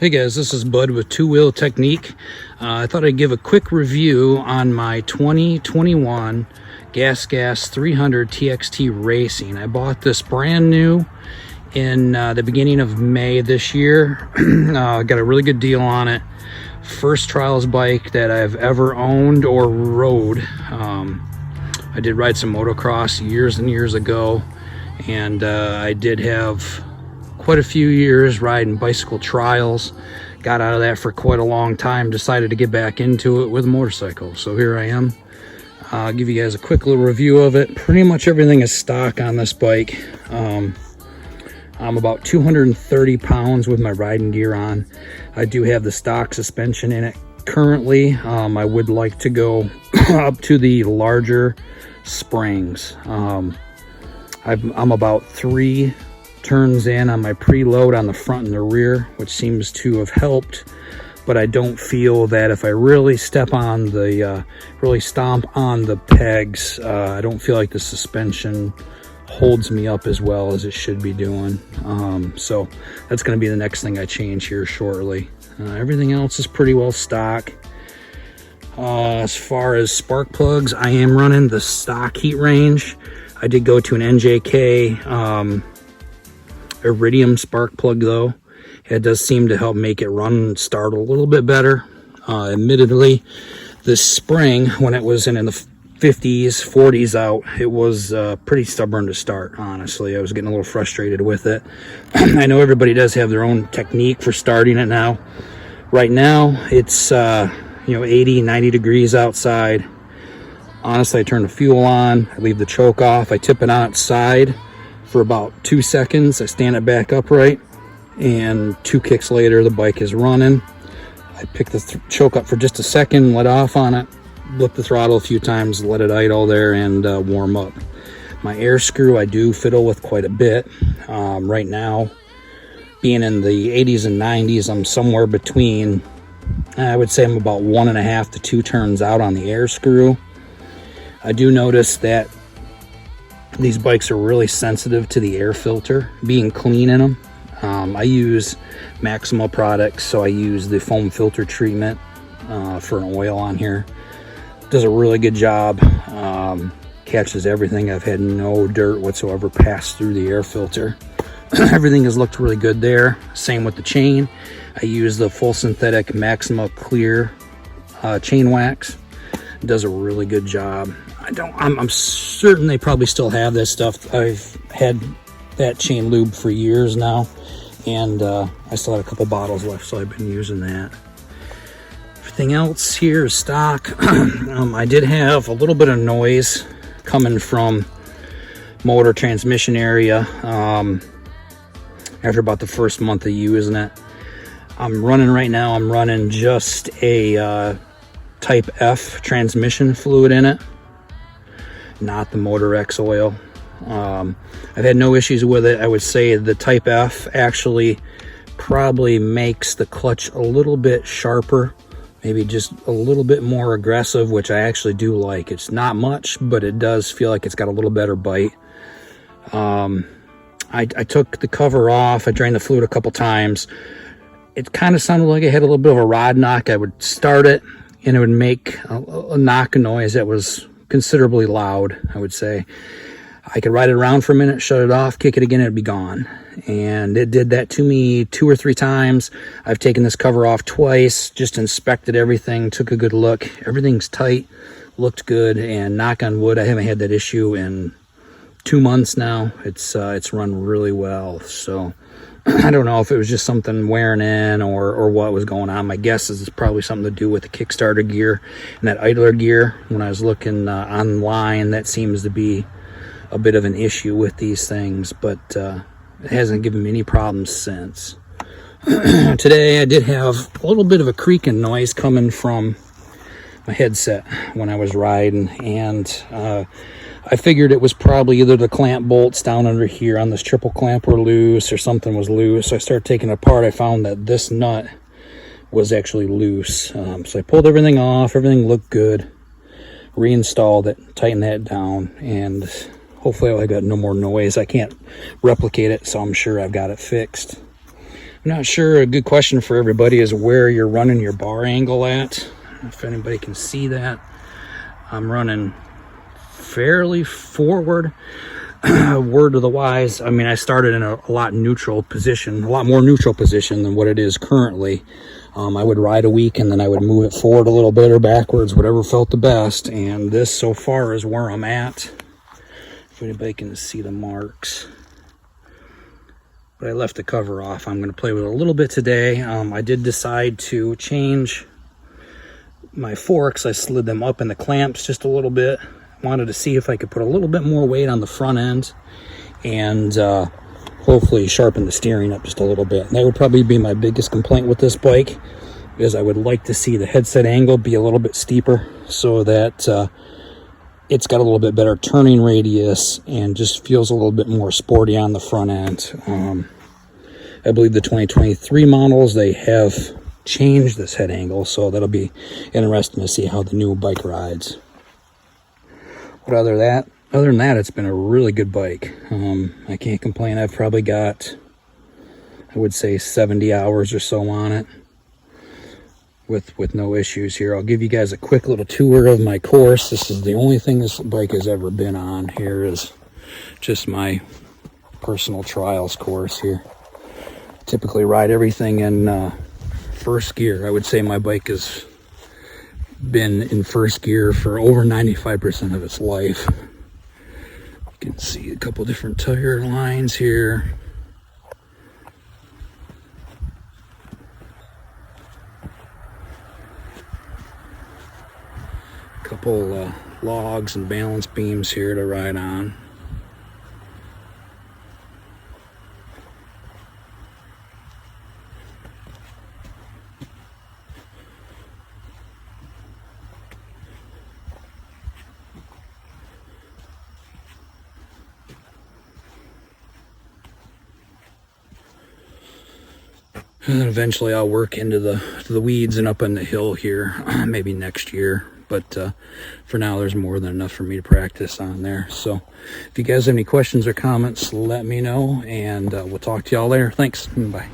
Hey guys, this is Bud with Two Wheel Technique. I thought I'd give a quick review on my 2021 GasGas 300 TXT Racing. I bought this brand new in the beginning of May this year. Got a really good deal on it. First trials bike that I've ever owned or rode. I did ride some motocross years and years ago, and I did have quite a few years riding bicycle trials. Got out of that for quite a long time, decided to get back into it with a motorcycle. So here I am. I'll give you guys a quick little review of it. Pretty much everything is stock on this bike. I'm about 230 pounds with my riding gear on. I do have the stock suspension in it currently. I would like to go up to the larger springs. I'm about 3 turns in on my preload on the front and the rear, which seems to have helped, but I don't feel that if I really step on the really stomp on the pegs, I don't feel like the suspension holds me up as well as it should be doing. So that's going to be the next thing I change here shortly. Everything else is pretty well stock. As far as spark plugs, I am running the stock heat range. I did go to an NJK Iridium spark plug though. It does seem to help make it run and start a little bit better. Admittedly, this spring, when it was in the 50s, 40s out, it was pretty stubborn to start, honestly. I was getting a little frustrated with it. I know everybody does have their own technique for starting it now. Right now, it's 80, 90 degrees outside. Honestly, I turn the fuel on, I leave the choke off, I tip it on its side for about 2 seconds. I stand it back upright, and 2 kicks later, the bike is running. I pick the choke up for just a second, let off on it, blip the throttle a few times, let it idle there, and warm up. My air screw, I do fiddle with quite a bit. Right now, being in the 80s and 90s, I'm somewhere between, I would say I'm about 1.5 to 2 turns out on the air screw. I do notice that these bikes are really sensitive to the air filter being clean in them. I use Maximal products, so I use the foam filter treatment for an oil on here. Does a really good job. Catches everything. I've had no dirt whatsoever pass through the air filter. Everything has looked really good there. Same with the chain. I use the full synthetic Maximal clear chain wax. Does a really good job. I'm certain they probably still have this stuff. I've had that chain lube for years now, and I still have a couple bottles left, so I've been using that. Everything else here is stock. I did have a little bit of noise coming from motor transmission area after about the first month of using it. I'm running just a Type F transmission fluid in it, not the Motor X oil. I've had no issues with it. I would say the Type F actually probably makes the clutch a little bit sharper, maybe just a little bit more aggressive, which I actually do like. It's not much, but it does feel like it's got a little better bite. I took the cover off. I drained the fluid a couple times. It kind of sounded like it had a little bit of a rod knock. I would start it, and it would make a knock noise that was considerably loud, I would say. I could ride it around for a minute, shut it off, kick it again, it'd be gone. And it did that to me 2 or 3 times. I've taken this cover off twice, just inspected everything, took a good look. Everything's tight, looked good, and knock on wood, I haven't had that issue in 2 months now. It's run really well. So I don't know if it was just something wearing in or what was going on. My guess is it's probably something to do with the Kickstarter gear and that idler gear. When I was looking online, that seems to be a bit of an issue with these things, but it hasn't given me any problems since. Today I did have a little bit of a creaking noise coming from my headset when I was riding, and I figured it was probably either the clamp bolts down under here on this triple clamp were loose or something was loose. So I started taking it apart. I found that this nut was actually loose. So I pulled everything off. Everything looked good. Reinstalled it, tightened that down, and hopefully I got no more noise. I can't replicate it, so I'm sure I've got it fixed. I'm not sure. A good question for everybody is where you're running your bar angle at. If anybody can see that, I'm running fairly forward. Word to the wise, I mean, I started in a lot neutral position, a lot more neutral position than what it is currently. I would ride a week and then I would move it forward a little bit or backwards, whatever felt the best. And this so far is where I'm at. If anybody can see the marks. But I left the cover off. I'm going to play with it a little bit today. I did decide to change my forks. I slid them up in the clamps just a little bit. Wanted to see if I could put a little bit more weight on the front end and hopefully sharpen the steering up just a little bit. And that would probably be my biggest complaint with this bike, is I would like to see the headset angle be a little bit steeper so that it's got a little bit better turning radius and just feels a little bit more sporty on the front end. I believe the 2023 models, they have changed this head angle, so that'll be interesting to see how the new bike rides. But other than that, it's been a really good bike. I can't complain. I've probably got, I would say, 70 hours or so on it with no issues here. I'll give you guys a quick little tour of my course. This is the only thing this bike has ever been on. Here is just my personal trials course here. Typically ride everything in first gear. I would say my bike has been in first gear for over 95% of its life. You can see a couple different tire lines here. A couple logs and balance beams here to ride on. And then eventually I'll work into the weeds and up on the hill here, maybe next year. But for now, there's more than enough for me to practice on there. So if you guys have any questions or comments, let me know, and we'll talk to y'all later. Thanks. Bye.